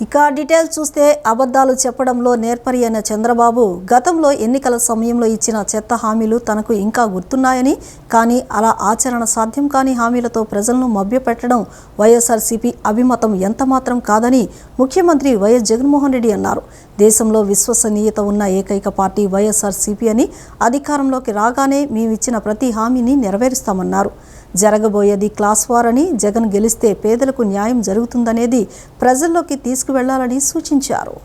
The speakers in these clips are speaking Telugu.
ఇక డీటెయిల్స్ చూస్తే అబద్ధాలు చెప్పడంలో నేర్పరి అయిన చంద్రబాబు గతంలో ఎన్నికల సమయంలో ఇచ్చిన చెత్త హామీలు తనకు ఇంకా గుర్తున్నాయని, కానీ అలా ఆచరణ సాధ్యం కాని హామీలతో ప్రజలను మభ్యపెట్టడం వైఎస్ఆర్సీపీ అభిమతం ఎంతమాత్రం కాదని ముఖ్యమంత్రి వైఎస్ జగన్మోహన్ రెడ్డి అన్నారు. దేశంలో విశ్వసనీయత ఉన్న ఏకైక పార్టీ వైఎస్ఆర్సీపీ అని, అధికారంలోకి రాగానే మేమిచ్చిన ప్రతి హామీని నెరవేరుస్తామన్నారు. జరగబోయేది క్లాస్ వార్ అని, జగన్ గెలిస్తే పేదలకు న్యాయం జరుగుతుందనేది ప్రజల్లోకి తీసుకువెళ్లాలని సూచించారు.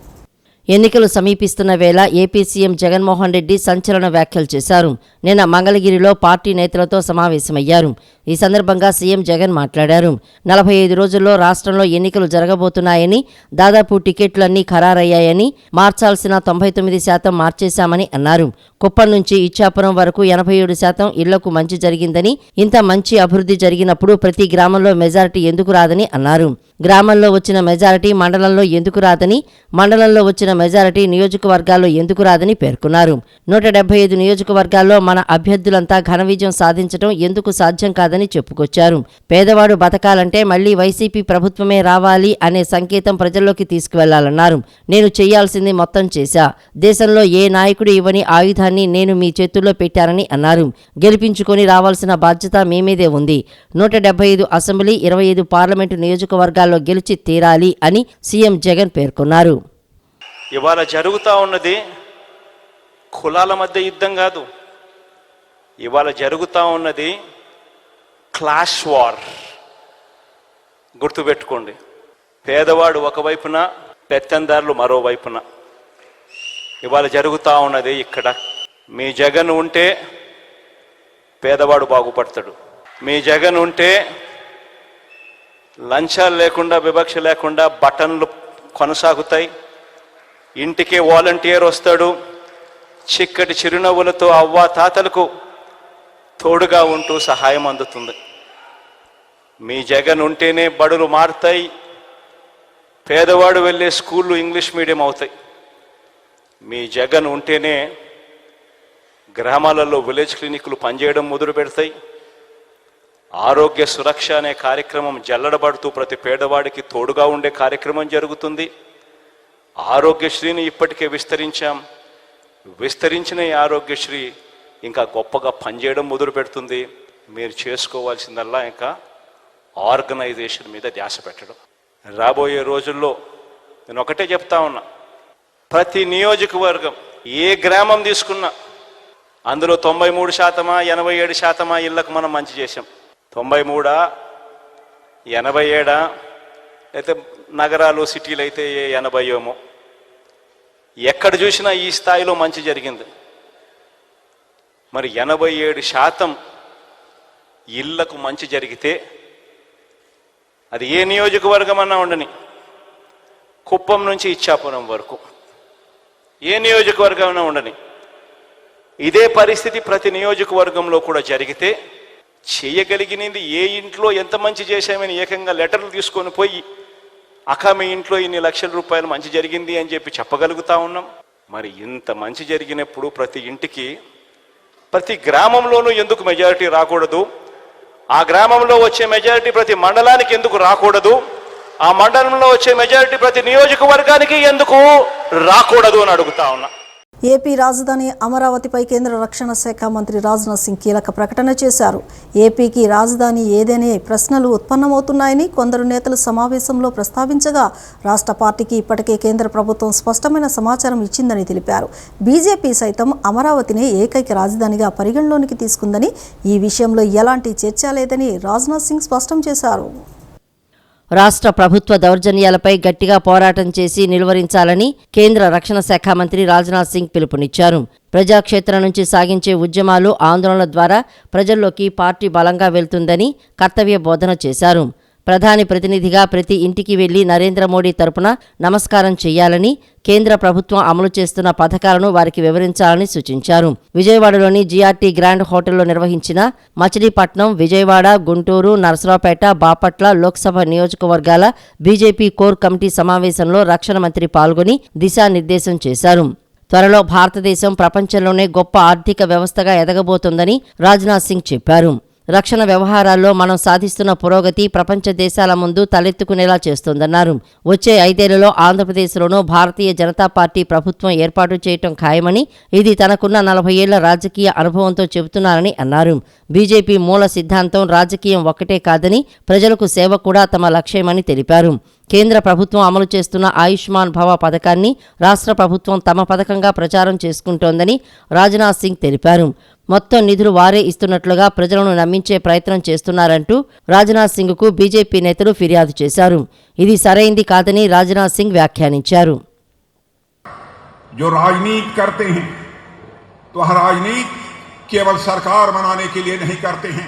ఎన్నికలు సమీపిస్తున్న వేళ ఏపీ సీఎం జగన్మోహన్ రెడ్డి సంచలన వ్యాఖ్యలు చేశారు. నిన్న మంగళగిరిలో పార్టీ నేతలతో సమావేశమయ్యారు. ఈ సందర్భంగా సీఎం జగన్ మాట్లాడారు. 45 రోజుల్లో రాష్ట్రంలో ఎన్నికలు జరగబోతున్నాయని, దాదాపు టికెట్లన్నీ ఖరారయ్యాయని, మార్చాల్సిన 99% మార్చేశామని అన్నారు. కుప్పం నుంచి ఇచ్చాపురం వరకు 87% ఇళ్లకు మంచి జరిగిందని, ఇంత మంచి అభివృద్ధి జరిగినప్పుడు ప్రతి గ్రామంలో మెజారిటీ ఎందుకు రాదని అన్నారు. గ్రామంలో వచ్చిన మెజారిటీ మండలంలో ఎందుకు రాదని, మండలంలో వచ్చిన మెజారిటీ నియోజకవర్గాల్లో ఎందుకు రాదని పేర్కొన్నారు. 175 నియోజకవర్గాల్లో మన అభ్యర్థులంతా ఘన విజయం సాధించడం ఎందుకు సాధ్యం కాదని చెప్పుకొచ్చారు. పేదవాడు బతకాలంటే మళ్లీ వైసీపీ ప్రభుత్వమే రావాలి అనే సంకేతం ప్రజల్లోకి తీసుకువెళ్లాలన్నారు. నేను చేయాల్సింది మొత్తం చేశా. దేశంలో ఏ నాయకుడు ఇవ్వని ఆయుధాన్ని నేను మీ చేతుల్లో పెట్టారని అన్నారు. గెలిపించుకొని రావాల్సిన బాధ్యత మీ మీదే ఉంది. 175 అసెంబ్లీ, 25 పార్లమెంటు నియోజకవర్గాల్లో గెలిచి తీరాలి అని సీఎం జగన్ పేర్కొన్నారు. ఇవాళ జరుగుతూ ఉన్నది కులాల మధ్య యుద్ధం కాదు. ఇవాళ జరుగుతూ ఉన్నది క్లాష్ వార్. గుర్తుపెట్టుకోండి. పేదవాడు ఒకవైపున, పెత్తందారులు మరోవైపున. ఇవాళ జరుగుతూ ఉన్నది ఇక్కడ. మీ జగన్ ఉంటే పేదవాడు బాగుపడతాడు. మీ జగన్ ఉంటే లంచాలు లేకుండా, వివక్ష లేకుండా బటన్లు కొనసాగుతాయి. ఇంటికే వాలంటీర్ వస్తాడు. చిక్కటి చిరునవ్వులతో అవ్వా తాతలకు తోడుగా ఉంటూ సహాయం అందుతుంది. మీ జగన్ ఉంటేనే బడులు మారుతాయి. పేదవాడు వెళ్ళే స్కూళ్ళు ఇంగ్లీష్ మీడియం అవుతాయి. మీ జగన్ ఉంటేనే గ్రామాలలో విలేజ్ క్లినిక్లు పనిచేయడం మొదలు పెడతాయి. ఆరోగ్య సురక్ష అనే కార్యక్రమం జల్లడబడుతూ ప్రతి పేదవాడికి తోడుగా ఉండే కార్యక్రమం జరుగుతుంది. ఆరోగ్యశ్రీని ఇప్పటికే విస్తరించాం. విస్తరించిన ఈ ఆరోగ్యశ్రీ ఇంకా గొప్పగా పనిచేయడం మొదలు పెడుతుంది. మీరు చేసుకోవాల్సిందల్లా ఇంకా ఆర్గనైజేషన్ మీద ధ్యాస పెట్టడం. రాబోయే రోజుల్లో నేను ఒకటే చెప్తా ఉన్నా, ప్రతి నియోజకవర్గం ఏ గ్రామం తీసుకున్నా అందులో 93%, 87% ఇళ్లకు మనం మంచి చేసాం. 93, 87, అయితే నగరాలు సిటీలు అయితే 80 ఎక్కడ చూసినా ఈ స్థాయిలో మంచి జరిగింది. మరి 87% ఇళ్లకు మంచి జరిగితే అది ఏ నియోజకవర్గం అన్నా ఉండని, కుప్పం నుంచి ఇచ్చాపురం వరకు ఏ నియోజకవర్గం అన్నా ఉండని, ఇదే పరిస్థితి ప్రతి నియోజకవర్గంలో కూడా జరిగితే చేయగలిగినది ఏ ఇంట్లో ఎంత మంచి చేశామని ఏకంగా లెటర్లు తీసుకొని పోయి అక్క మీ ఇంట్లో ఇన్ని లక్షల రూపాయలు మంచి జరిగింది అని చెప్పి చెప్పగలుగుతా ఉన్నాం. మరి ఇంత మంచి జరిగినప్పుడు ప్రతి ఇంటికి, ప్రతి గ్రామంలోనూ ఎందుకు మెజారిటీ రాకూడదు? ఆ గ్రామంలో వచ్చే మెజారిటీ ప్రతి మండలానికి ఎందుకు రాకూడదు? ఆ మండలంలో వచ్చే మెజారిటీ ప్రతి నియోజకవర్గానికి ఎందుకు రాకూడదు అని అడుగుతా ఉన్నా. ఏపీ రాజధాని అమరావతిపై కేంద్ర రక్షణ శాఖ మంత్రి రాజ్నాథ్ సింగ్ కీలక ప్రకటన చేశారు. ఏపీకి రాజధాని ఏదనే ప్రశ్నలు ఉత్పన్నమవుతున్నాయని కొందరు నేతలు సమావేశంలో ప్రస్తావించగా, రాష్ట్ర పార్టీకి ఇప్పటికే కేంద్ర ప్రభుత్వం స్పష్టమైన సమాచారం ఇచ్చిందని తెలిపారు. బీజేపీ సైతం అమరావతిని ఏకైక రాజధానిగా పరిగణలోనికి తీసుకుందని, ఈ విషయంలో ఎలాంటి చర్చ లేదని రాజ్నాథ్ సింగ్ స్పష్టం చేశారు. రాష్ట్ర ప్రభుత్వ దౌర్జన్యాలపై గట్టిగా పోరాటం చేసి నిలువరించాలని కేంద్ర రక్షణ శాఖ మంత్రి రాజ్నాథ్ సింగ్ పిలుపునిచ్చారు. ప్రజాక్షేత్రం నుంచి సాగించే ఉద్యమాలు, ఆందోళనల ద్వారా ప్రజల్లోకి పార్టీ బలంగా వెళ్తుందని కర్తవ్య బోధన చేశారు. ప్రధాని ప్రతినిధిగా ప్రతి ఇంటికి వెళ్లి నరేంద్ర మోడీ తరపున నమస్కారం చేయాలని, కేంద్ర ప్రభుత్వం అమలు చేస్తున్న పథకాలను వారికి వివరించాలని సూచించారు. విజయవాడలోని జీఆర్టీ గ్రాండ్ హోటల్లో నిర్వహించిన మచిలీపట్నం, విజయవాడ, గుంటూరు, నరసరావుపేట, బాపట్ల లోక్సభ నియోజకవర్గాల బీజేపీ కోర్ కమిటీ సమావేశంలో రక్షణ మంత్రి పాల్గొని దిశానిర్దేశం చేశారు. త్వరలో భారతదేశం ప్రపంచంలోనే గొప్ప ఆర్థిక వ్యవస్థగా ఎదగబోతోందని రాజ్నాథ్ సింగ్ చెప్పారు. రక్షణ వ్యవహారాల్లో మనం సాధిస్తున్న పురోగతి ప్రపంచ దేశాల ముందు తలెత్తుకునేలా చేస్తోందన్నారు. వచ్చే 5 ఏళ్లలో ఆంధ్రప్రదేశ్లోనూ భారతీయ జనతా పార్టీ ప్రభుత్వం ఏర్పాటు చేయటం ఖాయమని, ఇది తనకున్న 40 ఏళ్ల రాజకీయ అనుభవంతో చెబుతున్నారని అన్నారు. బీజేపీ మూల సిద్ధాంతం రాజకీయం ఒక్కటే కాదని, ప్రజలకు సేవ కూడా తమ లక్ష్యమని తెలిపారు. కేంద్ర ప్రభుత్వం అమలు చేస్తున్న ఆయుష్మాన్ భవ పథకాన్ని రాష్ట్ర ప్రభుత్వం తమ పథకంగా ప్రచారం చేసుకుంటోందని రాజ్నాథ్ సింగ్ తెలిపారు. మొత్తం నిధులు వారే ఇస్తున్నట్లుగా ప్రజలను నమ్మించే ప్రయత్నం చేస్తున్నారంటూ రాజ్నాథ్ సింగ్కు బీజేపీ నేతలు ఫిర్యాదు చేశారు. ఇది సరైంది కాదని రాజ్నాథ్ సింగ్ వ్యాఖ్యానించారు. जो राजनीति करते हैं तो हर राजनीति केवल सरकार बनाने के लिए नहीं करते हैं.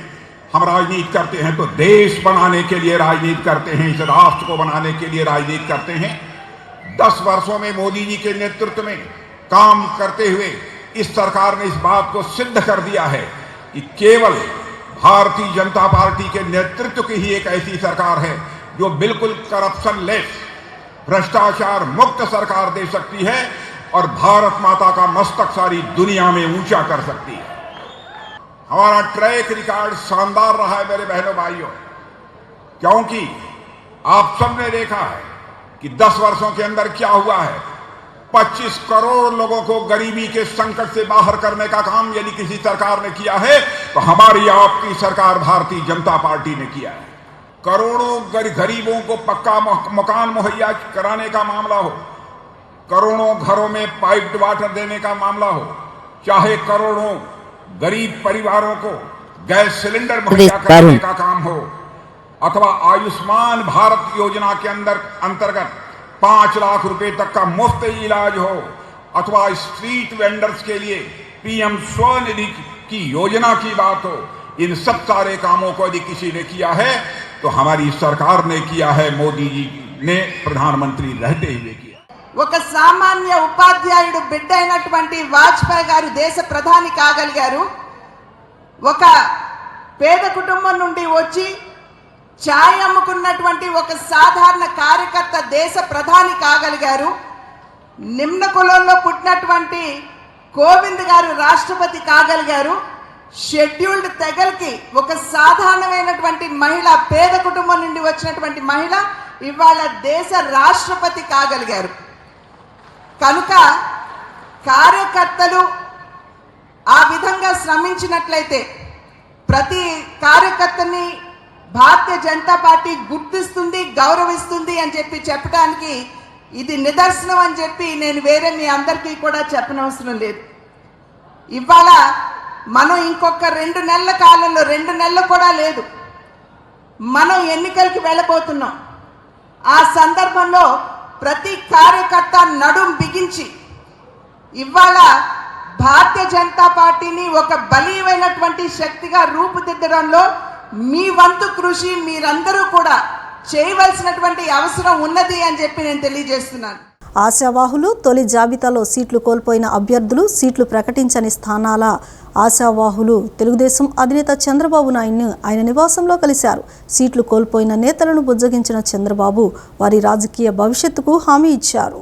हम राजनीति करते हैं तो देश बनाने के लिए राजनीति करते हैं, इस राष्ट्र को बनाने के लिए राजनीति करते हैं. 10 वर्षों में मोदी जी के नेतृत्व में काम करते हुए इस सरकार ने इस बात को सिद्ध कर दिया है कि केवल भारतीय जनता पार्टी के नेतृत्व की ही एक ऐसी सरकार है जो बिल्कुल करप्शन लेस, भ्रष्टाचार मुक्त सरकार दे सकती है और भारत माता का मस्तक सारी दुनिया में ऊंचा कर सकती है. हमारा ट्रैक रिकॉर्ड शानदार रहा है मेरे बहनों भाइयों, क्योंकि आप सबने देखा है कि 10 वर्षों के अंदर क्या हुआ है. 25 करोड़ लोगों को गरीबी के संकट से बाहर करने का काम यदि किसी सरकार ने किया है तो हमारी आपकी सरकार भारतीय जनता पार्टी ने किया है. करोड़ों गरीबों को पक्का मकान मुहैया कराने का मामला हो, करोड़ों घरों में पाइप्ड वाटर देने का मामला हो, चाहे करोड़ों गरीब परिवारों को गैस सिलेंडर मुहैया कराने का काम हो, अथवा आयुष्मान भारत योजना के अंतर्गत 5 लाख रुपए तक का मुफ्त इलाज हो, अथवा स्ट्रीट वेंडर्स के लिए पीएम स्वनिधि की योजना की बात हो, इन सब सारे कामों को यदि किसी ने किया है तो हमारी सरकार ने किया है, मोदी जी ने प्रधानमंत्री रहते हुए किया. ఒక సామాన్య ఉపాధ్యాయుడు బిడ్డ అయినటువంటి వాజ్పేయి గారు దేశ ప్రధాని కాగలిగారు. ఒక పేద కుటుంబం నుండి వచ్చి ఛాయ్ అమ్ముకున్నటువంటి ఒక సాధారణ కార్యకర్త దేశ ప్రధాని కాగలిగారు. నిమ్న కులంలో పుట్టినటువంటి కోవింద్ గారు రాష్ట్రపతి కాగలిగారు. షెడ్యూల్డ్ తెగలకి ఒక సాధారణమైనటువంటి మహిళ, పేద కుటుంబం నుండి వచ్చినటువంటి మహిళ ఇవాళ దేశ రాష్ట్రపతి కాగలిగారు. కనుక కార్యకర్తలు ఆ విధంగా శ్రమించినట్లయితే ప్రతి కార్యకర్తని భారతీయ జనతా పార్టీ గుర్తిస్తుంది, గౌరవిస్తుంది అని చెప్పడానికి ఇది నిదర్శనం అని చెప్పి నేను వేరే మీ అందరికీ కూడా చెప్పనవసరం లేదు. ఇవాళ మనం ఇంకొక 2 నెలల కాలంలో, 2 నెలలు కూడా లేదు, మనం ఎన్నికలకి వెళ్ళబోతున్నాం. ఆ సందర్భంలో ప్రతి కార్యకర్త నడుం బిగించి ఇవాళ భారతీయ జనతా పార్టీని ఒక బలీయమైనటువంటి శక్తిగా రూపుదిద్దడంలో మీ వంతు కృషి మీరందరూ కూడా చేయవలసినటువంటి అవసరం ఉన్నది అని చెప్పి నేను తెలియజేస్తున్నాను. ఆశావాహులు తొలి జాబితాలో సీట్లు కోల్పోయిన అభ్యర్థులు, సీట్లు ప్రకటించని స్థానాల ఆశావాహులు తెలుగుదేశం అధినేత చంద్రబాబు నాయుడును ఆయన నివాసంలో కలిశారు. సీట్లు కోల్పోయిన నేతలను బుజ్జగించిన చంద్రబాబు వారి రాజకీయ భవిష్యత్తుకు హామీ ఇచ్చారు.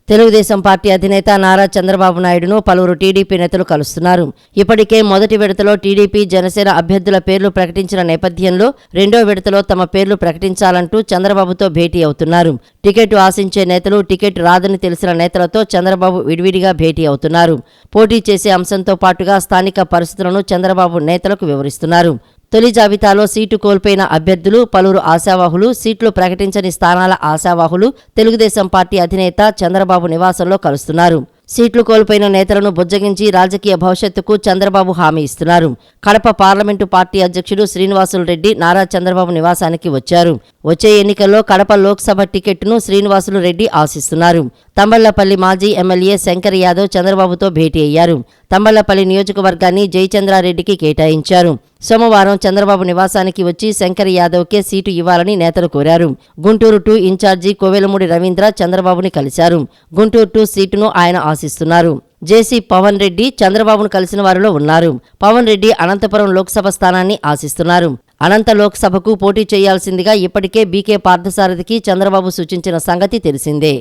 తెలుగుదేశం పార్టీ అధినేత నారా చంద్రబాబు నాయుడును పలువురు టీడీపీ నేతలు కలుస్తున్నారు. ఇప్పటికే మొదటి విడతలో టీడీపీ, జనసేన అభ్యర్థుల పేర్లు ప్రకటించిన నేపథ్యంలో రెండో విడతలో తమ పేర్లు ప్రకటించాలంటూ చంద్రబాబుతో భేటీ అవుతున్నారు. టికెట్ ఆశించే నేతలు, టికెట్ రాదని తెలిసిన నేతలతో చంద్రబాబు విడివిడిగా భేటీ అవుతున్నారు. పోటీ చేసే అంశంతో పాటుగా స్థానిక పరిస్థితులను చంద్రబాబు నేతలకు వివరిస్తున్నారు. తొలి జాబితాలో సీటు కోల్పోయిన అభ్యర్థులు, పలువురు ఆశావాహులు, సీట్లు ప్రకటించని స్థానాల ఆశావాహులు తెలుగుదేశం పార్టీ అధినేత చంద్రబాబు నివాసంలో కలుస్తున్నారు. సీట్లు కోల్పోయిన నేతలను బుజ్జగించి రాజకీయ భవిష్యత్తుకు చంద్రబాబు హామీ ఇస్తున్నారు. కడప పార్లమెంటు పార్టీ అధ్యక్షుడు శ్రీనివాసులు రెడ్డి నారా చంద్రబాబు నివాసానికి వచ్చారు. వచ్చే ఎన్నికల్లో కడప లోక్సభ టికెట్ను శ్రీనివాసులు రెడ్డి ఆశిస్తున్నారు. తంబళ్లపల్లి మాజీ ఎమ్మెల్యే శంకర్ యాదవ్ చంద్రబాబుతో భేటీ అయ్యారు. తంబళ్లపల్లి నియోజకవర్గాన్ని జయచంద్రారెడ్డికి కేటాయించారు. సోమవారం చంద్రబాబు నివాసానికి వచ్చి శంకర్ యాదవ్కే సీటు ఇవ్వాలని నేతలు కోరారు. గుంటూరు 2 ఇన్ఛార్జి కోవెలమూడి రవీంద్ర చంద్రబాబుని కలిశారు. గుంటూరు 2 సీటును ఆయన ఆశిస్తున్నారు. జేసీ పవన్ రెడ్డి చంద్రబాబును కలిసిన వారిలో ఉన్నారు. పవన్ రెడ్డి అనంతపురం లోక్సభ స్థానాన్ని ఆశిస్తున్నారు. అనంత లోక్సభకు పోటీ చేయాల్సిందిగా ఇప్పటికే బీకే పార్థసారథికి చంద్రబాబు సూచించిన సంగతి తెలిసిందే.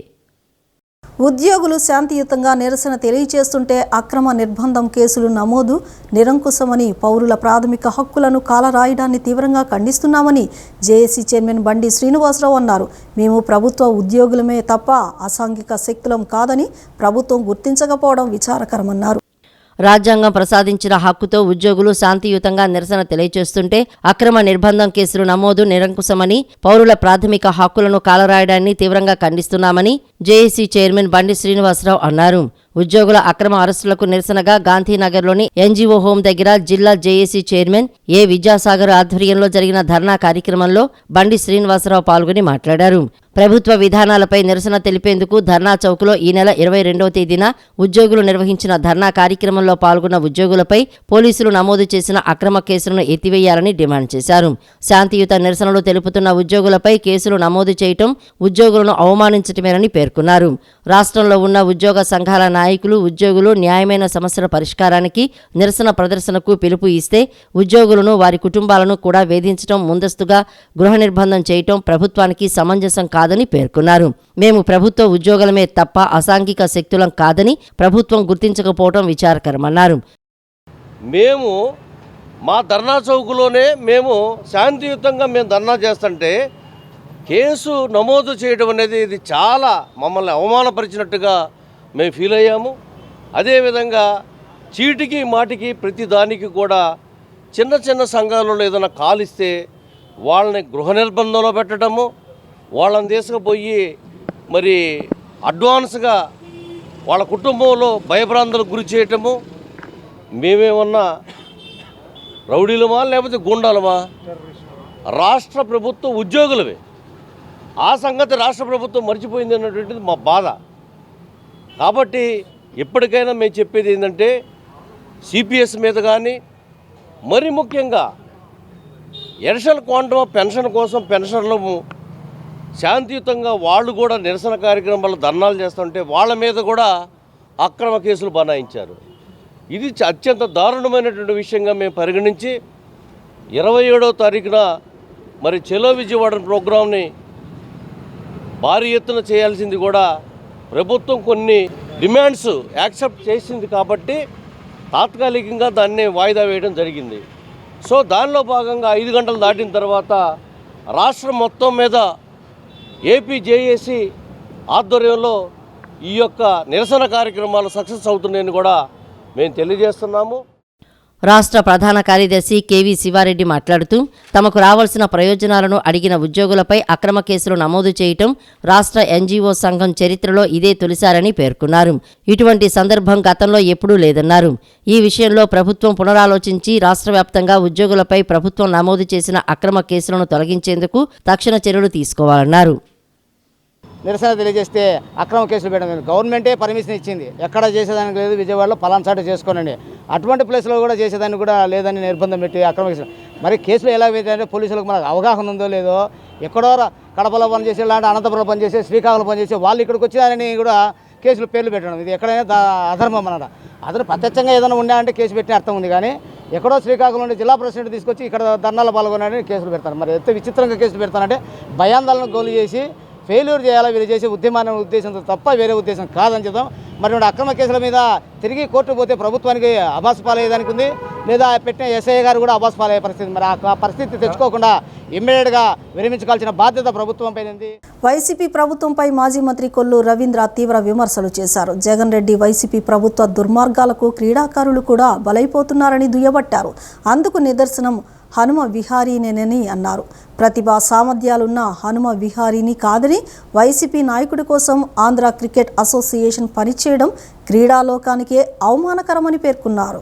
ఉద్యోగులు శాంతియుతంగా నిరసన తెలియజేస్తుంటే అక్రమ నిర్బంధం కేసులు నమోదు నిరంకుశమని పౌరుల ప్రాథమిక హక్కులను కాలరాయడాన్ని తీవ్రంగా ఖండిస్తున్నామని జేఏసీ చైర్మన్ బండి శ్రీనివాసరావు అన్నారు. మేము ప్రభుత్వ ఉద్యోగులమే తప్ప అసాంఘిక శక్తులం కాదని ప్రభుత్వం గుర్తించకపోవడం విచారకరమన్నారు. రాజ్యాంగం ప్రసాదించిన హక్కుతో ఉద్యోగులు శాంతియుతంగా నిరసన తెలియజేస్తుంటే అక్రమ నిర్బంధం కేసులు నమోదు నిరంకుశమని పౌరుల ప్రాథమిక హక్కులను కాలరాయడాన్ని తీవ్రంగా ఖండిస్తున్నామని జేఏసీ చైర్మన్ బండి శ్రీనివాసరావు అన్నారు. ఉద్యోగుల అక్రమ అరెస్టులకు నిరసనగా గాంధీనగర్లోని ఎన్జీఓ హోం దగ్గర జిల్లా జేఏసీ చైర్మన్ ఏ విద్యాసాగర్ ఆధ్వర్యంలో జరిగిన ధర్నా కార్యక్రమంలో బండి శ్రీనివాసరావు పాల్గొని మాట్లాడారు. ప్రభుత్వ విధానాలపై నిరసన తెలిపేందుకు ధర్నా చౌక్లో ఈ నెల 22వ తేదీన ఉద్యోగులు నిర్వహించిన ధర్నా కార్యక్రమంలో పాల్గొన్న ఉద్యోగులపై పోలీసులు నమోదు చేసిన అక్రమ కేసులను ఎత్తివేయాలని డిమాండ్ చేశారు. శాంతియుత నిరసనలు తెలుపుతున్న ఉద్యోగులపై కేసులు నమోదు చేయటం ఉద్యోగులను అవమానించటమేనని పేర్కొన్నారు. రాష్ట్రంలో ఉన్న ఉద్యోగ సంఘాల నాయకులు ఉద్యోగులు న్యాయమైన సమస్యల పరిష్కారానికి నిరసన ప్రదర్శనకు పిలుపు ఇస్తే ఉద్యోగులను వారి కుటుంబాలను కూడా వేధించడం, ముందస్తుగా గృహ నిర్బంధం చేయటం ప్రభుత్వానికి సమంజసం కాదని పేర్కొన్నారు. మేము ప్రభుత్వ ఉద్యోగులమే తప్ప అసాంఘిక శక్తులం కాదని ప్రభుత్వం గుర్తించకపోవడం విచారకరమన్నారు. మేము మా ధర్నా చౌకులోనే మేము శాంతియుతంగా ధర్నా చేస్తుంటే కేసు నమోదు చేయడం అనేది ఇది చాలా మమ్మల్ని అవమానపరిచినట్టుగా మేము ఫీల్ అయ్యాము. అదేవిధంగా చీటికి మాటికి ప్రతి దానికి కూడా చిన్న చిన్న సంఘాలలో ఏదైనా కాలిస్తే వాళ్ళని గృహ నిర్బంధంలో పెట్టడము, వాళ్ళని తీసుకుపోయి మరి అడ్వాన్స్గా వాళ్ళ కుటుంబంలో భయభ్రాంతులకు గురి చేయటము. మేమేమన్నా రౌడీలమా లేకపోతే గుండాలమా? రాష్ట్ర ప్రభుత్వ ఉద్యోగులవే. ఆ సంగతి రాష్ట్ర ప్రభుత్వం మర్చిపోయింది అన్నటువంటిది మా బాధ. కాబట్టి ఎప్పటికైనా మేము చెప్పేది ఏంటంటే సిపిఎస్ మీద కానీ, మరి ముఖ్యంగా ఎడిషనల్ క్వాంటమ్ ఆఫ్ పెన్షన్ కోసం పెన్షన్లు శాంతియుతంగా వాళ్ళు కూడా నిరసన కార్యక్రమాలు ధర్నాలు చేస్తుంటే వాళ్ళ మీద కూడా అక్రమ కేసులు బనాయించారు. ఇది అత్యంత దారుణమైనటువంటి విషయంగా మేము పరిగణించి 27వ తారీఖున మరి చెలో విజయవాడ ప్రోగ్రాంని భారీ ఎత్తున చేయాల్సింది కూడా ప్రభుత్వం కొన్ని డిమాండ్స్ యాక్సెప్ట్ చేసింది కాబట్టి తాత్కాలికంగా దాన్ని వాయిదా వేయడం జరిగింది. సో దానిలో భాగంగా 5 గంటలు దాటిన తర్వాత రాష్ట్రం మొత్తం మీద ఏపీ జేఏసీ ఆధ్వర్యంలో ఈ యొక్క నిరసన కార్యక్రమాలు సక్సెస్ అవుతున్నాయని కూడా మేము తెలియజేస్తున్నాము. రాష్ట్ర ప్రధాన కార్యదర్శి కేవీ శివారెడ్డి మాట్లాడుతూ తమకు రావాల్సిన ప్రయోజనాలను అడిగిన ఉద్యోగులపై అక్రమ కేసులు నమోదు చేయటం రాష్ట్ర ఎన్జీఓ సంఘం చరిత్రలో ఇదే తొలిసారని పేర్కొన్నారు. ఇటువంటి సందర్భం గతంలో ఎప్పుడూ లేదన్నారు. ఈ విషయంలో ప్రభుత్వం పునరాలోచించి రాష్ట్ర వ్యాప్తంగా ఉద్యోగులపై ప్రభుత్వం నమోదు చేసిన అక్రమ కేసులను తొలగించేందుకు తక్షణ చర్యలు తీసుకోవాలన్నారు. నిరసన తెలియజేస్తే అక్రమ కేసులు పెట్టడం గవర్నమెంటే పర్మిషన్ ఇచ్చింది. ఎక్కడ చేసేదానికి లేదు, విజయవాడలో పలానా చేసుకోనండి. అటువంటి ప్లేస్లో కూడా చేసేదానికి కూడా లేదని నిర్బంధం పెట్టి అక్రమ కేసులు. మరి కేసులు ఎలా పెట్టారంటే పోలీసులకు మనకు అవగాహన ఉందో లేదో, ఎక్కడో కడపలో పనిచేసే లాంటి అనంతపురంలో పనిచేసే శ్రీకాకుళం పనిచేసే వాళ్ళు ఇక్కడికి వచ్చినారని కూడా కేసులు పేర్లు పెట్టడం ఇది ఎక్కడైనా అధర్మం అన్నమాట. అతను ప్రత్యక్షంగా ఏదైనా ఉన్నాయంటే కేసు పెట్టిన అర్థం ఉంది. కానీ ఎక్కడో శ్రీకాకుళం నుండి జిల్లా ప్రెసిడెంట్ తీసుకొచ్చి ఇక్కడ ధర్నాలో పాల్గొన్నారని కేసులు పెడతారు. మరి ఎంత విచిత్రంగా కేసులు పెడతారంటే భయాందోళన గోలు చేసి ఫెయిల్యూర్ చేయాలా వీళ్ళు చేసే ఉద్యమాన్ని ఉద్దేశంతో తప్ప వేరే ఉద్దేశం కాదని చెప్తాం. మరి అక్రమ కేసుల మీద తిరిగి కోర్టు పోతే ప్రభుత్వానికి అబాస్ పాలయ్యేదానికి ఉంది, లేదా పెట్టిన ఎస్ఐ గారు కూడా అబాస్ పాలయ్యే పరిస్థితి. మరి ఆ పరిస్థితి తెచ్చుకోకుండా ఇమ్మీడియట్గా విరమించుకోవాల్సిన బాధ్యత ప్రభుత్వంపై ఉంది. వైసీపీ ప్రభుత్వంపై మాజీ మంత్రి కొల్లు రవీంద్ర తీవ్ర విమర్శలు చేశారు. జగన్ రెడ్డి వైసీపీ ప్రభుత్వ దుర్మార్గాలకు క్రీడాకారులు కూడా బలైపోతున్నారని దుయ్యబట్టారు. అందుకు నిదర్శనం హనుమ విహారీనేనని అన్నారు. ప్రతిభా సామర్థ్యాలున్న హనుమ విహారీని కాదని వైసీపీ నాయకుడి కోసం ఆంధ్ర క్రికెట్ అసోసియేషన్ పనిచేయడం క్రీడాలోకానికే అవమానకరమని పేర్కొన్నారు.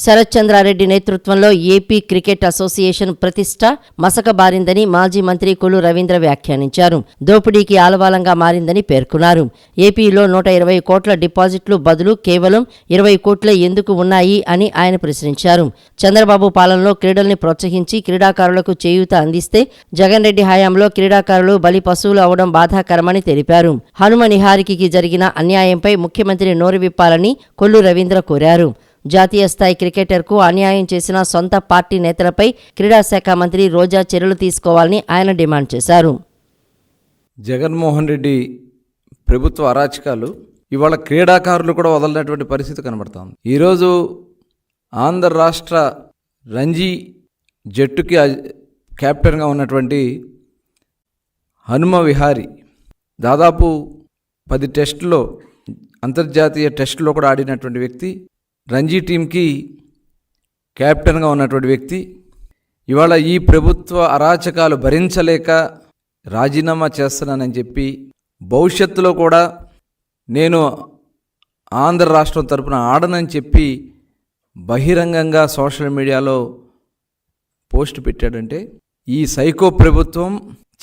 శరత్ చంద్రారెడ్డి నేతృత్వంలో ఏపీ క్రికెట్ అసోసియేషన్ ప్రతిష్ట మసకబారిందని మాజీ మంత్రి కొల్లు రవీంద్ర వ్యాఖ్యానించారు. దోపిడీకి ఆలవాలంగా మారిందని పేర్కొన్నారు. ఏపీలో 120 కోట్ల డిపాజిట్లు బదులు కేవలం 20 కోట్లే ఎందుకు ఉన్నాయి అని ఆయన ప్రశ్నించారు. చంద్రబాబు పాలనలో క్రీడల్ని ప్రోత్సహించి క్రీడాకారులకు చేయూత అందిస్తే జగన్ రెడ్డి హయాంలో క్రీడాకారులు బలి పశువులు అవడం బాధాకరమని తెలిపారు. హనుమ నిహారికకి జరిగిన అన్యాయంపై ముఖ్యమంత్రి నోరు విప్పాలని కొల్లు రవీంద్ర కోరారు. జాతీయ స్థాయి క్రికెటర్కు అన్యాయం చేసిన సొంత పార్టీ నేతలపై క్రీడాశాఖ మంత్రి రోజా చర్యలు తీసుకోవాలని ఆయన డిమాండ్ చేశారు. జగన్మోహన్ రెడ్డి ప్రభుత్వ అరాచకాలు ఇవాళ క్రీడాకారులు కూడా వదలనటువంటి పరిస్థితి కనబడుతోంది. ఈరోజు ఆంధ్ర రాష్ట్ర రంజీ జట్టుకి కెప్టెన్గా ఉన్నటువంటి హనుమ విహారీ దాదాపు 10 టెస్టుల్లో అంతర్జాతీయ టెస్టులో కూడా ఆడినటువంటి వ్యక్తి, రంజీ టీంకి కెప్టెన్గా ఉన్నటువంటి వ్యక్తి ఇవాళ ఈ ప్రభుత్వ అరాచకాలు భరించలేక రాజీనామా చేస్తున్నానని చెప్పి భవిష్యత్తులో కూడా నేను ఆంధ్ర రాష్ట్రం తరపున ఆడనని చెప్పి బహిరంగంగా సోషల్ మీడియాలో పోస్ట్ పెట్టాడంటే ఈ సైకో ప్రభుత్వం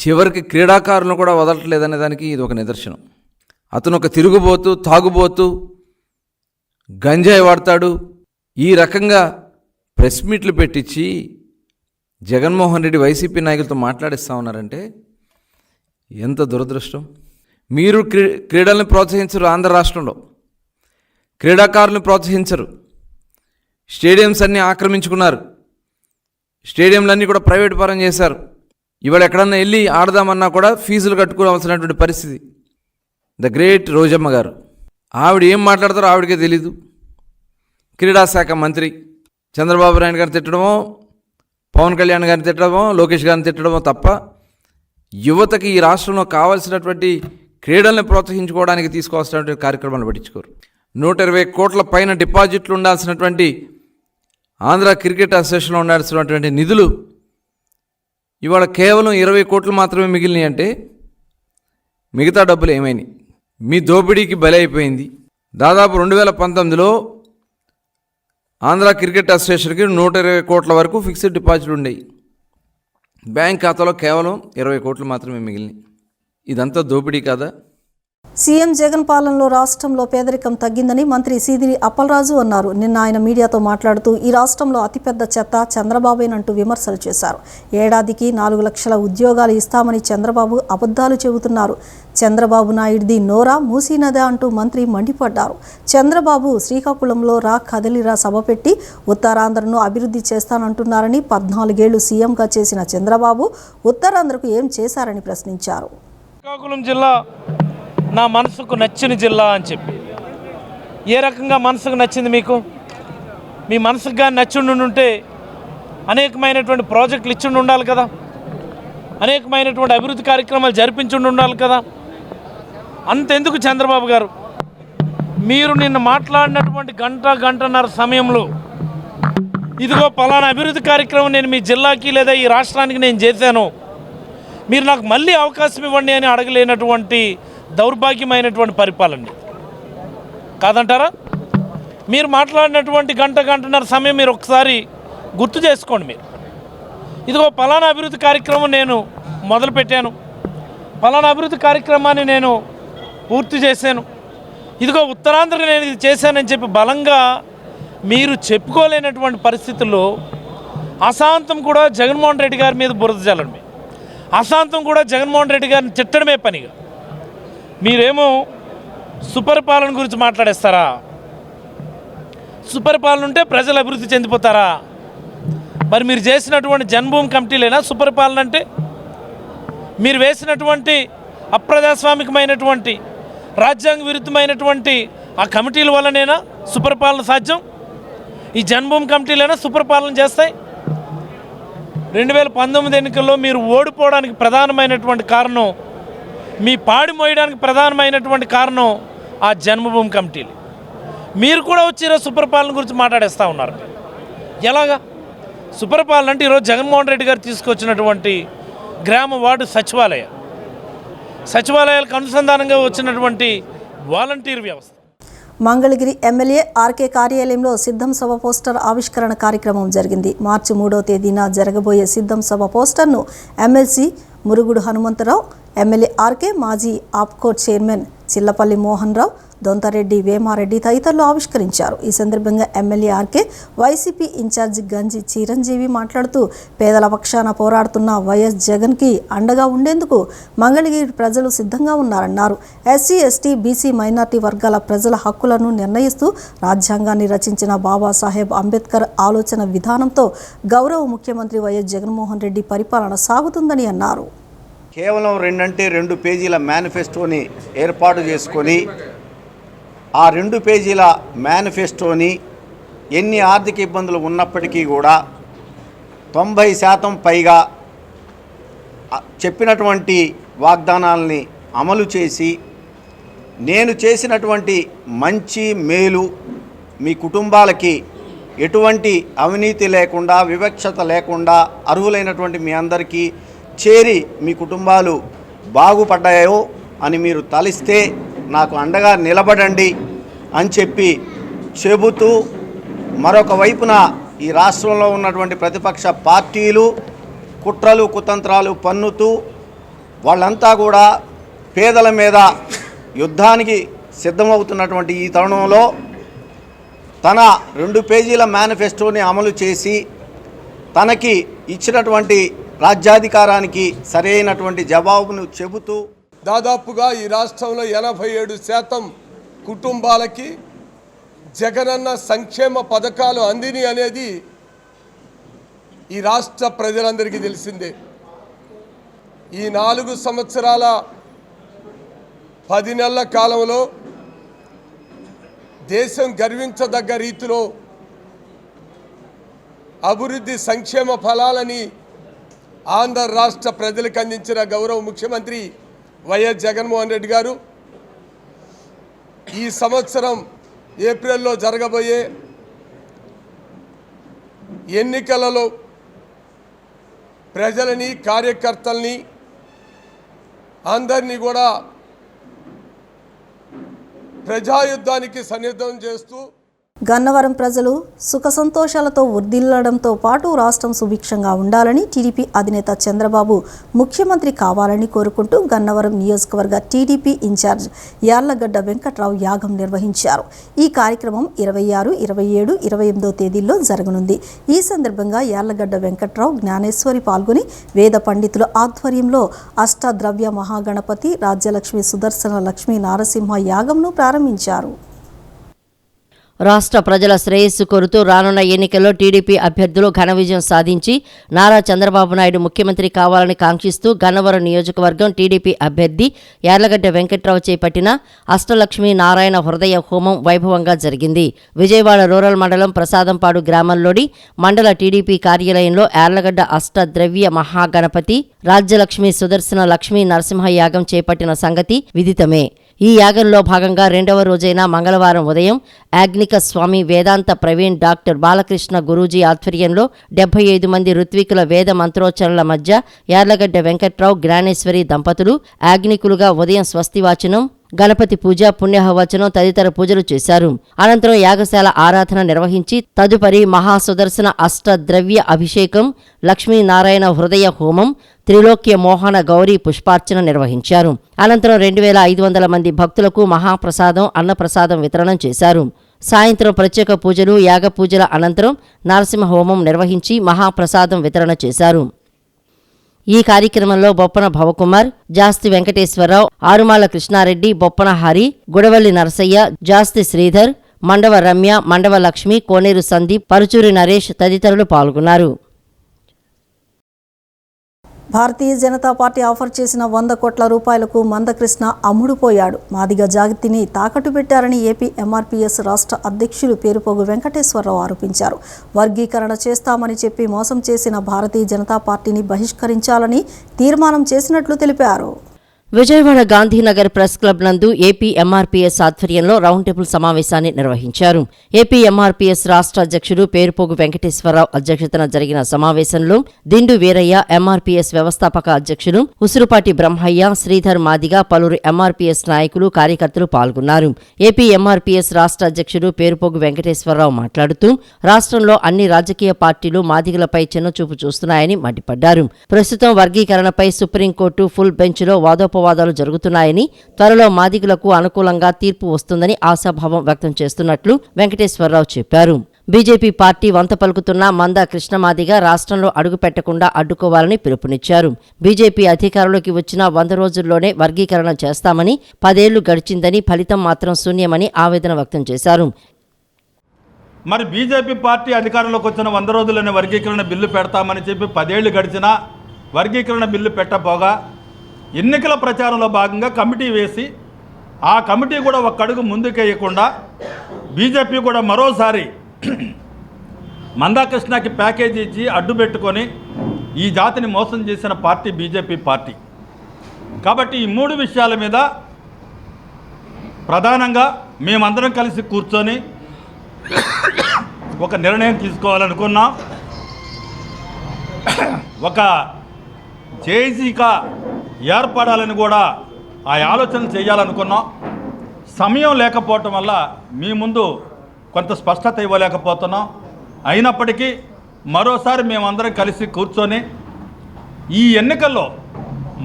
చివరికి క్రీడాకారులను కూడా వదలట్లేదనే దానికి ఇది ఒక నిదర్శనం. అతను ఒక తిరుగుబోతు, తాగుబోతు, గంజాయి వాడతాడు. ఈ రకంగా ప్రెస్ మీట్లు పెట్టించి జగన్మోహన్ రెడ్డి వైసీపీ నాయకులతో మాట్లాడిస్తూ ఉన్నారంటే ఎంత దురదృష్టం. మీరు క్రీడల్ని ప్రోత్సహించరు, ఆంధ్ర రాష్ట్రంలో క్రీడాకారులను ప్రోత్సహించరు. స్టేడియంస్ అన్నీ ఆక్రమించుకున్నారు, స్టేడియంలన్నీ కూడా ప్రైవేట్ పరం చేశారు. ఇవాళ ఎక్కడన్నా వెళ్ళి ఆడదామన్నా కూడా ఫీజులు కట్టుకోవాల్సినటువంటి పరిస్థితి. ద గ్రేట్ రోజమ్మ గారు, ఆవిడ ఏం మాట్లాడతారో ఆవిడకే తెలీదు. క్రీడాశాఖ మంత్రి చంద్రబాబు నాయుడు గారిని తిట్టడమో, పవన్ కళ్యాణ్ గారిని తిట్టడమో, లోకేష్ గారిని తిట్టడమో తప్ప యువతకి ఈ రాష్ట్రంలో కావాల్సినటువంటి క్రీడల్ని ప్రోత్సహించుకోవడానికి తీసుకోవాల్సినటువంటి కార్యక్రమాలు పట్టించుకోరు. 120 కోట్ల పైన డిపాజిట్లు ఉండాల్సినటువంటి ఆంధ్ర క్రికెట్ అసోసియేషన్లో ఉండాల్సినటువంటి నిధులు ఇవాళ కేవలం 20 కోట్లు మాత్రమే మిగిలినాయి. అంటే మిగతా డబ్బులు ఏమైనాయి? మీ దోపిడీకి బలి అయిపోయింది. దాదాపు 2019లో ఆంధ్ర క్రికెట్ అసోసియేషన్కి 120 కోట్ల వరకు ఫిక్స్డ్ డిపాజిట్లు ఉండేవి. బ్యాంక్ ఖాతాలో కేవలం 20 కోట్లు మాత్రమే మిగిలినాయి. ఇదంతా దోపిడీ కాదా? సీఎం జగన్ పాలనలో రాష్ట్రంలో పేదరికం తగ్గిందని మంత్రి సీదిరి అప్పలరాజు అన్నారు. నిన్న ఆయన మీడియాతో మాట్లాడుతూ ఈ రాష్ట్రంలో అతిపెద్ద చెత్త చంద్రబాబేనంటూ విమర్శలు చేశారు. ఏడాదికి 4 లక్షల ఉద్యోగాలు ఇస్తామని చంద్రబాబు అబద్ధాలు చెబుతున్నారు. చంద్రబాబు నాయుడిది నోరా మూసీనదా అంటూ మంత్రి మండిపడ్డారు. చంద్రబాబు శ్రీకాకుళంలో రా కదలిరా సభ పెట్టి ఉత్తరాంధ్రను అభివృద్ధి చేస్తానంటున్నారని, 14 ఏళ్లు సీఎంగా చేసిన చంద్రబాబు ఉత్తరాంధ్రకు ఏం చేశారని ప్రశ్నించారు. శ్రీకాకుళం జిల్లా నా మనసుకు నచ్చిన జిల్లా అని చెప్పి, ఏ రకంగా మనసుకు నచ్చింది మీకు? మీ మనసుకు కానీ నచ్చిండుంటే అనేకమైనటువంటి ప్రాజెక్టులు ఇచ్చిండి ఉండాలి కదా, అనేకమైనటువంటి అభివృద్ధి కార్యక్రమాలు జరిపించుండి ఉండాలి కదా. అంతెందుకు చంద్రబాబు గారు, మీరు నిన్న మాట్లాడినటువంటి గంటన్నర సమయంలో ఇదిగో పలానా అభివృద్ధి కార్యక్రమం నేను మీ జిల్లాకి లేదా ఈ రాష్ట్రానికి నేను చేశాను, మీరు నాకు మళ్ళీ అవకాశం ఇవ్వండి అని అడగలేనటువంటి దౌర్భాగ్యమైనటువంటి పరిపాలన కాదంటారా? మీరు మాట్లాడినటువంటి గంటన్నర సమయం మీరు ఒకసారి గుర్తు చేసుకోండి. మీరు ఇదిగో పలానా అభివృద్ధి కార్యక్రమం నేను మొదలుపెట్టాను, పలానా అభివృద్ధి కార్యక్రమాన్ని నేను పూర్తి చేశాను, ఇదిగో ఉత్తరాంధ్ర నేను ఇది చేశానని చెప్పి బలంగా మీరు చెప్పుకోలేనటువంటి పరిస్థితుల్లో అశాంతం కూడా జగన్మోహన్ రెడ్డి గారి మీద బురద జల్లడమే, అశాంతం కూడా జగన్మోహన్ రెడ్డి గారిని తిట్టడమే పనిగా మీరేమో సుపరిపాలన గురించి మాట్లాడేస్తారా? సుపరిపాలన ఉంటే ప్రజలు అభివృద్ధి చెందిపోతారా? మరి మీరు చేసినటువంటి జన్మభూమి కమిటీలేనా సుపరిపాలన అంటే? మీరు వేసినటువంటి అప్రజాస్వామికమైనటువంటి రాజ్యాంగ విరుద్ధమైనటువంటి ఆ కమిటీల వల్లనేనా సుపరిపాలన సాధ్యం? ఈ జన్మభూమి కమిటీలైనా సుపరిపాలన చేస్తాయి? 2019 ఎన్నికల్లో మీరు ఓడిపోవడానికి ప్రధానమైనటువంటి కారణం, మీ పాడి మోయడానికి ప్రధానమైనటువంటి కారణం ఆ జన్మభూమి కమిటీలు. మీరు కూడా వచ్చి ఈరోజు సుపరిపాలన గురించి మాట్లాడేస్తూ ఉన్నారు. ఎలాగా సుపరిపాలన అంటే? ఈరోజు జగన్మోహన్ రెడ్డి గారు తీసుకొచ్చినటువంటి గ్రామ వార్డు సచివాలయాలకు అనుసంధానంగా వచ్చినటువంటి వాలంటీర్ వ్యవస్థ. మంగళగిరి ఎమ్మెల్యే ఆర్కే కార్యాలయంలో సిద్ధం సభ పోస్టర్ ఆవిష్కరణ కార్యక్రమం జరిగింది. మార్చి 3వ తేదీన జరగబోయే సిద్ధం సభ పోస్టర్ను MLC Murugudu Hanumantharao, MLA RK, మాజీ ఆప్కోట్ చైర్మన్ చిల్లపల్లి మోహన్ రావు, దొంతారెడ్డి, వేమారెడ్డి తదితరులు ఆవిష్కరించారు. ఈ సందర్భంగా ఎమ్మెల్యే ఆర్కే, వైసీపీ ఇన్ఛార్జి గంజి చిరంజీవి మాట్లాడుతూ పేదల పక్షాన పోరాడుతున్న వైఎస్ జగన్కి అండగా ఉండేందుకు మంగళగిరి ప్రజలు సిద్ధంగా ఉన్నారన్నారు. ఎస్సీ, ఎస్టీ, బీసీ, మైనార్టీ వర్గాల ప్రజల హక్కులను నిర్ణయిస్తూ రాజ్యాంగాన్ని రచించిన బాబాసాహెబ్ అంబేద్కర్ ఆలోచన విధానంతో గౌరవ ముఖ్యమంత్రి వైఎస్ జగన్మోహన్ రెడ్డి పరిపాలన సాగుతుందని అన్నారు. కేవలం 2 పేజీల మేనిఫెస్టోని ఏర్పాటు చేసుకొని ఆ 2 పేజీల మేనిఫెస్టోని ఎన్ని ఆర్థిక ఇబ్బందులు ఉన్నప్పటికీ కూడా 90% పైగా చెప్పినటువంటి వాగ్దానాలని అమలు చేసి నేను చేసినటువంటి మంచి మేలు మీ కుటుంబాలకి ఎటువంటి అవినీతి లేకుండా వివక్షత లేకుండా అర్హులైనటువంటి మీ అందరికీ చేరి మీ కుటుంబాలు బాగుపడ్డాయో అని మీరు తలిస్తే నాకు అండగా నిలబడండి అని చెప్పి చెబుతూ మరొక వైపున ఈ రాష్ట్రంలో ఉన్నటువంటి ప్రతిపక్ష పార్టీలు కుట్రలు కుతంత్రాలు పన్నుతూ వాళ్ళంతా కూడా పేదల మీద యుద్ధానికి సిద్ధమవుతున్నటువంటి ఈ తరుణంలో తన 2 పేజీల మేనిఫెస్టోని అమలు చేసి తనకి ఇచ్చినటువంటి రాజ్యాధికారానికి సరైనటువంటి జవాబును చెబుతూ దాదాపుగా ఈ రాష్ట్రంలో 87% కుటుంబాలకి జగనన్న సంక్షేమ పథకాలు అందిని అనేది ఈ రాష్ట్ర ప్రజలందరికీ తెలిసిందే. ఈ 4 సంవత్సరాల 10 నెలల కాలంలో దేశం గర్వించదగ్గ రీతిలో అభివృద్ధి సంక్షేమ ఫలాలని ఆంధ్ర రాష్ట్ర ప్రజలకు అందించిన గౌరవ ముఖ్యమంత్రి వైఎస్ జగన్మోహన్ రెడ్డి గారు ఈ సంవత్సరం ఏప్రిల్లో జరగబోయే ఎన్నికలలో ప్రజలని కార్యకర్తల్ని అందరినీ కూడా ప్రజాయుద్ధానికి సన్నిద్ధం చేస్తూ గన్నవరం ప్రజలు సుఖ సంతోషాలతో వర్ధిల్లడంతో పాటు రాష్ట్రం సుభిక్షంగా ఉండాలని టీడీపీ అధినేత చంద్రబాబు ముఖ్యమంత్రి కావాలని కోరుకుంటూ గన్నవరం నియోజకవర్గ టీడీపీ ఇన్ఛార్జ్ యార్లగడ్డ వెంకట్రావు యాగం నిర్వహించారు. ఈ కార్యక్రమం 26, 27, 28 తేదీల్లో జరగనుంది. ఈ సందర్భంగా యార్లగడ్డ వెంకట్రావు జ్ఞానేశ్వరి పాల్గొని వేద పండితుల ఆధ్వర్యంలో అష్టద్రవ్య మహాగణపతి రాజ్యలక్ష్మి సుదర్శన లక్ష్మీ నారసింహ యాగంను ప్రారంభించారు. రాష్ట్ర ప్రజల శ్రేయస్సు కోరుతూ రానున్న ఎన్నికల్లో టీడీపీ అభ్యర్థులు ఘన విజయం సాధించి నారా చంద్రబాబు నాయుడు ముఖ్యమంత్రి కావాలని కాంక్షిస్తూ గన్నవరం నియోజకవర్గం టీడీపీ అభ్యర్థి యార్లగడ్డ వెంకట్రావు చేపట్టిన అష్టలక్ష్మీ నారాయణ హృదయ హోమం వైభవంగా జరిగింది. విజయవాడ రూరల్ మండలం ప్రసాదంపాడు గ్రామంలోని మండల టీడీపీ కార్యాలయంలో యార్లగడ్డ అష్టద్రవ్య మహాగణపతి రాజ్యలక్ష్మి సుదర్శన లక్ష్మీ నరసింహ యాగం చేపట్టిన సంగతి విదితమే. ఈ యాగంలో భాగంగా 2వ రోజైన మంగళవారం ఉదయం యాజ్ఞిక స్వామి వేదాంత ప్రవీణ్ డాక్టర్ బాలకృష్ణ గురూజీ ఆధ్వర్యంలో 75 మంది ఋత్వికుల వేద మంత్రోచ్చరణల మధ్య యార్లగడ్డ వెంకట్రావు జ్ఞానేశ్వరి దంపతులు యాజ్ఞికులుగా ఉదయం స్వస్తివాచనం, గణపతి పూజ, పుణ్యహవచనం తదితర పూజలు చేశారు. అనంతరం యాగశాల ఆరాధన నిర్వహించి తదుపరి మహాసుదర్శన అష్టద్రవ్య అభిషేకం, లక్ష్మీనారాయణ హృదయ హోమం, త్రిలోక్య మోహన గౌరీ పుష్పార్చన నిర్వహించారు. అనంతరం 2500 మంది భక్తులకు మహాప్రసాదం, అన్నప్రసాదం వితరణం చేశారు. సాయంత్రం ప్రత్యేక పూజలు, యాగ పూజల అనంతరం నరసింహ హోమం నిర్వహించి మహాప్రసాదం వితరణ చేశారు. ఈ కార్యక్రమంలో బొప్పన భవకుమార్, జాస్తి వెంకటేశ్వరరావు, ఆరుమాళ్ల కృష్ణారెడ్డి, బొప్పన హరి, గుడవల్లి నరసయ్య, జాస్తి శ్రీధర్, మండవ రమ్య, మండవ లక్ష్మి, కోనేరు సందీప్, పరుచూరి నరేష్ తదితరులు పాల్గొన్నారు. భారతీయ జనతా పార్టీ ఆఫర్ చేసిన 100 కోట్ల రూపాయలకు మందకృష్ణ అమ్ముడుపోయాడు. మాదిగ జాతిని తాకట్టు పెట్టారని ఏపీ ఎంఆర్పీఎస్ రాష్ట్ర అధ్యక్షులు పేరుపోగు వెంకటేశ్వరరావు ఆరోపించారు. వర్గీకరణ చేస్తామని చెప్పి మోసం చేసిన భారతీయ జనతా పార్టీని బహిష్కరించాలని తీర్మానం చేసినట్లు తెలిపారు. విజయవాడ గాంధీనగర్ ప్రెస్ క్లబ్ నందు ఏపీ ఎంఆర్పీఎస్ ఆధ్వర్యంలో రౌండ్ టేబుల్ సమావేశాన్ని నిర్వహించారు. ఏపీ ఎంఆర్పీఎస్ రాష్ట్ర అధ్యక్షుడు పేరుపోగు వెంకటేశ్వరరావు అధ్యక్షతన జరిగిన సమావేశంలో దిండు వీరయ్య, ఎంఆర్పీఎస్ వ్యవస్థాపక అధ్యక్షులు ఉసురుపాటి బ్రహ్మయ్య, శ్రీధర్ మాదిగ, పలువురు ఎంఆర్పీఎస్ నాయకులు, కార్యకర్తలు పాల్గొన్నారు. ఏపీ ఎంఆర్పీఎస్ రాష్ట్ర అధ్యక్షుడు పేరుపోగు వెంకటేశ్వరరావు మాట్లాడుతూ రాష్ట్రంలో అన్ని రాజకీయ పార్టీలు మాదిగలపై చిన్నచూపు చూస్తున్నాయని మండిపడ్డారు. ప్రస్తుతం వర్గీకరణపై సుప్రీంకోర్టు ఫుల్ బెంచ్లో వాదోపవాదాలు జరుగుతున్నాయని, త్వరలో మాదిగులకు అనుకూలంగా తీర్పు వస్తుందని ఆశాభావం వ్యక్తం చేస్తున్నట్లు వెంకటేశ్వరరావు చెప్పారు. బీజేపీ పార్టీ వంత పలుకుతున్న మంద కృష్ణమాదిగ రాష్ట్రంలో అడుగుపెట్టకుండా అడ్డుకోవాలని పిలుపునిచ్చారు. బీజేపీ అధికారంలోకి వచ్చిన 100 రోజుల్లోనే వర్గీకరణ చేస్తామని 10 ఏళ్లు గడిచిందని, ఫలితం మాత్రం శూన్యమని ఆవేదన వ్యక్తం చేశారు. మరి బీజేపీ పార్టీ అధికారంలోకి వచ్చిన 100 రోజుల్లోనే వర్గీకరణ బిల్లు పెడతామని చెప్పి 10 ఏళ్లు గడిచినా వర్గీకరణ బిల్లు పెట్టబోగా ఎన్నికల ప్రచారంలో భాగంగా కమిటీ వేసి ఆ కమిటీ కూడా ఒక్క అడుగు ముందుకేయకుండా బీజేపీ కూడా మరోసారి మందాకృష్ణకి ప్యాకేజీ ఇచ్చి అడ్డు పెట్టుకొని ఈ జాతిని మోసం చేసిన పార్టీ బీజేపీ పార్టీ. కాబట్టి ఈ 3 విషయాల మీద ప్రధానంగా మేమందరం కలిసి కూర్చొని ఒక నిర్ణయం తీసుకోవాలనుకున్నాం. ఒక జేసీగా ఏర్పడాలని కూడా ఆ ఆలోచన చేయాలనుకున్నాం. సమయం లేకపోవటం వల్ల మీ ముందు కొంత స్పష్టత ఇవ్వలేకపోతున్నాం. అయినప్పటికీ మరోసారి మేమందరం కలిసి కూర్చొని ఈ ఎన్నికల్లో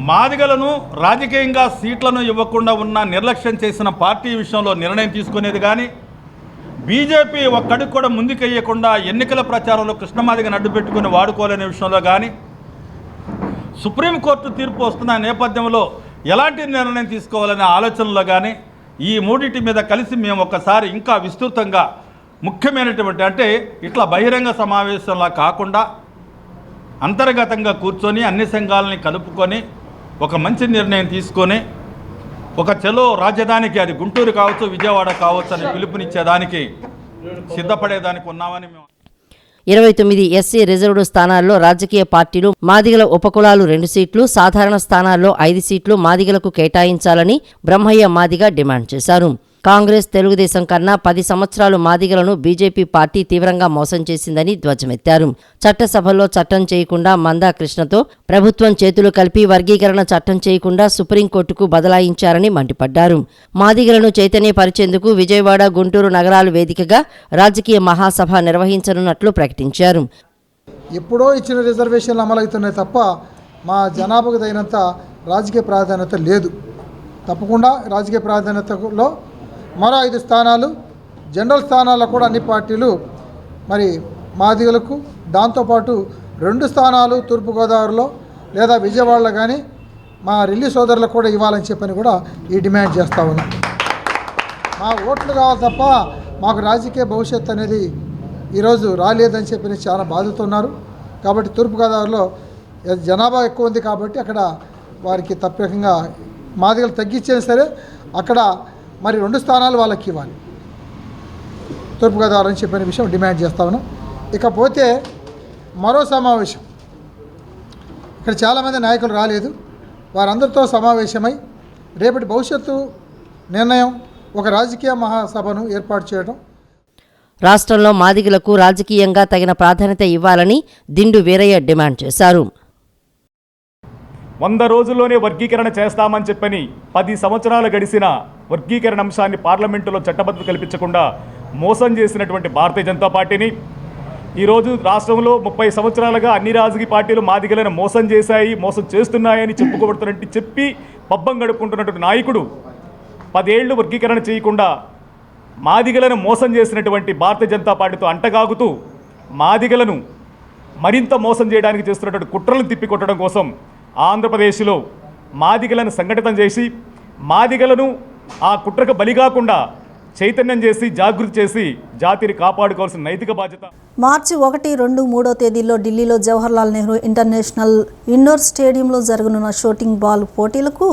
మాదిగలను రాజకీయంగా సీట్లను ఇవ్వకుండా ఉన్న నిర్లక్ష్యం చేసిన పార్టీ విషయంలో నిర్ణయం తీసుకునేది కానీ, బీజేపీ ఒక్కడికి కూడా ముందుకెయ్యకుండా ఎన్నికల ప్రచారంలో కృష్ణమాదిగను అడ్డు పెట్టుకుని వాడుకోలేని విషయంలో కానీ, సుప్రీంకోర్టు తీర్పు వస్తున్న నేపథ్యంలో ఎలాంటి నిర్ణయం తీసుకోవాలనే ఆలోచనలో కానీ, ఈ 3 మీద కలిసి మేము ఒకసారి ఇంకా విస్తృతంగా ముఖ్యమైనటువంటి అంటే ఇట్లా బహిరంగ సమావేశంలా కాకుండా అంతర్గతంగా కూర్చొని అన్ని సంఘాలని కలుపుకొని ఒక మంచి నిర్ణయం తీసుకొని ఒక చలో రాజధానికి, అది గుంటూరు కావచ్చు విజయవాడ కావచ్చు అని పిలుపునిచ్చేదానికి సిద్ధపడేదానికి ఉన్నామని మేము 29 ఎస్సీ రిజర్వ్డ్ స్థానాల్లో రాజకీయ పార్టీలు మాదిగల ఉపకులాలు 2 సీట్లు, సాధారణ స్థానాల్లో 5 సీట్లు మాదిగలకు కేటాయించాలని బ్రహ్మయ్య మాదిగ డిమాండ్ చేశారు. కాంగ్రెస్, తెలుగుదేశం కన్నా 10 సంవత్సరాలు మాదిగలను బీజేపీ పార్టీ తీవ్రంగా మోసం చేసిందని ధ్వజమెత్తారు. చట్టసభల్లో చట్టం చేయకుండా మందాకృష్ణతో ప్రభుత్వం చేతులు కలిపి వర్గీకరణ చట్టం చేయకుండా సుప్రీంకోర్టుకు బదలాయించారని మండిపడ్డారు. మాదిగలను చైతన్యపరిచేందుకు విజయవాడ, గుంటూరు నగరాల వేదికగా రాజకీయ మహాసభ నిర్వహించనున్నట్లు ప్రకటించారు. ఎప్పుడో ఇచ్చిన రిజర్వేషన్లు అమలవుతున్నాయి తప్ప మా జనాభాకు తగినంత రాజకీయ ప్రాధాన్యత లేదు. తప్పకుండా రాజకీయ ప్రాధాన్యతలో మరో 5 స్థానాలు జనరల్ స్థానాల్లో కూడా అన్ని పార్టీలు మరి మాదిగలకు, దాంతోపాటు 2 స్థానాలు తూర్పుగోదావరిలో లేదా విజయవాడలో కానీ మా రెల్లి సోదరులకు కూడా ఇవ్వాలని చెప్పని కూడా ఈ డిమాండ్ చేస్తూ ఉన్నాం. మా ఓట్లు కావాలి తప్ప మాకు రాజకీయ భవిష్యత్తు అనేది ఈరోజు రాలేదని చెప్పి చాలా బాధతున్నారు. కాబట్టి తూర్పుగోదావరిలో జనాభా ఎక్కువ ఉంది కాబట్టి అక్కడ వారికి తప్పకుండా మాదిగలు తగ్గించేది సరే అక్కడ మరి 2 స్థానాలు వాళ్ళకి ఇవ్వాలి తూర్పుగోదావరి అని చెప్పిన విషయం డిమాండ్ చేస్తా ఉన్నాం. ఇకపోతే మరో సమావేశం, ఇక్కడ చాలామంది నాయకులు రాలేదు, వారందరితో సమావేశమై రేపటి భవిష్యత్తు నిర్ణయం ఒక రాజకీయ మహాసభను ఏర్పాటు చేయడం. రాష్ట్రంలో మాదిగలకు రాజకీయంగా తగిన ప్రాధాన్యత ఇవ్వాలని దిండు వీరయ్య డిమాండ్ చేశారు. 100 రోజుల్లోనే వర్గీకరణ చేస్తామని చెప్పని 10 సంవత్సరాలు గడిచిన వర్గీకరణ అంశాన్ని పార్లమెంటులో చట్టబద్ధత కల్పించకుండా మోసం చేసినటువంటి భారతీయ జనతా పార్టీని ఈరోజు రాష్ట్రంలో 30 సంవత్సరాలుగా అన్ని రాజకీయ పార్టీలు మాదిగలను మోసం చేశాయి, మోసం చేస్తున్నాయని చెప్పుకోబడుతున్నట్టు చెప్పి పబ్బం గడుపుకుంటున్నటువంటి నాయకుడు 10 ఏళ్లు వర్గీకరణ చేయకుండా మాదిగలను మోసం చేసినటువంటి భారతీయ జనతా పార్టీతో అంటగాగుతూ మాదిగలను మరింత మోసం చేయడానికి చేస్తున్నటువంటి కుట్రలను తిప్పికొట్టడం కోసం ఆంధ్రప్రదేశ్లో మాదిగలను సంఘటితం చేసి మాదిగలను ఆ కుట్రకు బలిగాకుండా చైతన్యం చేసి జాగృతి చేసి జాతిని కాపాడుకోవాల్సిన నైతిక బాధ్యత. మార్చి 1, 2, 3 తేదీల్లో ఢిల్లీలో జవహర్లాల్ నెహ్రూ ఇంటర్నేషనల్ ఇండోర్ స్టేడియంలో జరగనున్న షూటింగ్ బాల్ పోటీలకు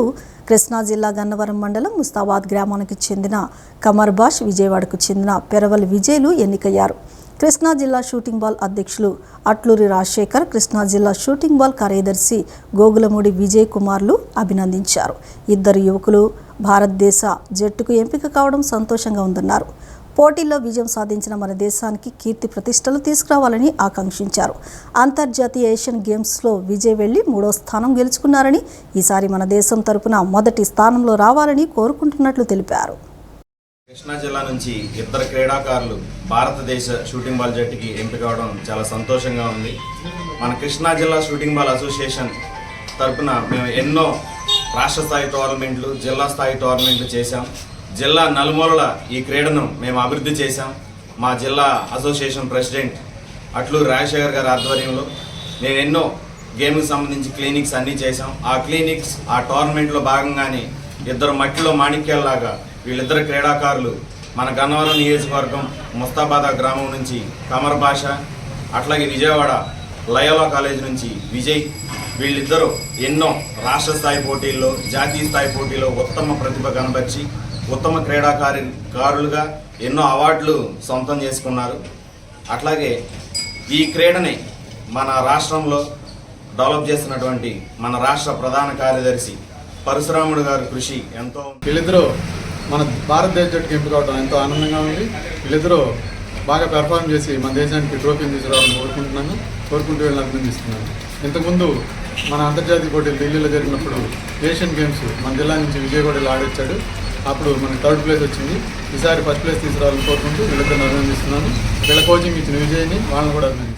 కృష్ణా జిల్లా గన్నవరం మండలం ముస్తాబాద్ గ్రామానికి చెందిన కమర్ బాష్, విజయవాడకు చెందిన పెరవల్ విజయ్లు ఎన్నికయ్యారు. కృష్ణా జిల్లా షూటింగ్ బాల్ అధ్యక్షులు అట్లూరి రాజశేఖర్, కృష్ణా జిల్లా షూటింగ్ బాల్ కార్యదర్శి గోగులమూడి విజయ్ కుమార్లు అభినందించారు. 2 యువకులు భారతదేశ జట్టుకు ఎంపిక కావడం సంతోషంగా ఉందన్నారు. పోటీల్లో విజయం సాధించిన మన దేశానికి కీర్తి ప్రతిష్టలు తీసుకురావాలని ఆకాంక్షించారు. అంతర్జాతీయ ఏషియన్ గేమ్స్లో విజయ్ వెళ్లి 3వ స్థానం గెలుచుకున్నారని, ఈసారి మన దేశం తరపున మొదటి స్థానంలో రావాలని కోరుకుంటున్నట్లు తెలిపారు. కృష్ణా జిల్లా నుంచి 2 క్రీడాకారులు భారతదేశ షూటింగ్ బాల్ జట్టుకి ఎంపిక అవడం చాలా సంతోషంగా ఉంది. మన కృష్ణా జిల్లా షూటింగ్ బాల్ అసోసియేషన్ తరపున మేము ఎన్నో రాష్ట్ర స్థాయి టోర్నమెంట్లు, జిల్లా స్థాయి టోర్నమెంట్లు చేశాం. జిల్లా నలుమూలల ఈ క్రీడను మేము అభివృద్ధి చేశాం. మా జిల్లా అసోసియేషన్ ప్రెసిడెంట్ అట్లూరి రాజశేఖర్ గారి ఆధ్వర్యంలో నేను ఎన్నో గేమ్కి సంబంధించి క్లినిక్స్ అన్నీ చేశాం. ఆ క్లినిక్స్, ఆ టోర్నమెంట్లో భాగంగానే 2 మట్టిలో మాణిక్యాల్లాగా వీళ్ళిద్దరు క్రీడాకారులు మన గన్నవరం నియోజకవర్గం ముస్తాబాద్ గ్రామం నుంచి కమర్ భాష, అట్లాగే విజయవాడ లయోలా కాలేజ్ నుంచి విజయ్ వీళ్ళిద్దరూ ఎన్నో రాష్ట్ర స్థాయి పోటీల్లో, జాతీయ స్థాయి పోటీలో ఉత్తమ ప్రతిభ కనబర్చి ఉత్తమ క్రీడాకారులుగా ఎన్నో అవార్డులు సొంతం చేసుకున్నారు. అట్లాగే ఈ క్రీడని మన రాష్ట్రంలో డెవలప్ చేస్తున్నటువంటి మన రాష్ట్ర ప్రధాన కార్యదర్శి పరశురాముడు గారి కృషి ఎంతో. వీళ్ళిద్దరూ మన భారతదేశ జట్టుకి ఎంపిక అవడం ఎంతో ఆనందంగా ఉంది. వీళ్ళిద్దరూ బాగా పెర్ఫార్మ్ చేసి మన దేశానికి ట్రోఫీని తీసుకురావాలని కోరుకుంటూ వీళ్ళని అభినందిస్తున్నాను. ఇంతకుముందు మన అంతర్జాతీయ పోటీలు ఢిల్లీలో జరిగినప్పుడు ఏషియన్ గేమ్స్ మన జిల్లా నుంచి విజయవాడలో ఆడొచ్చాడు. అప్పుడు మనకి 3rd ప్లేస్ వచ్చింది. ఈసారి 1st ప్లేస్ తీసుకురావాలని కోరుకుంటూ వీళ్ళిద్దరిని అభినందిస్తున్నాను. వీళ్ళ కోచింగ్ ఇచ్చిన విజయ్ని వాళ్ళని కూడా అభినందిస్తున్నాను.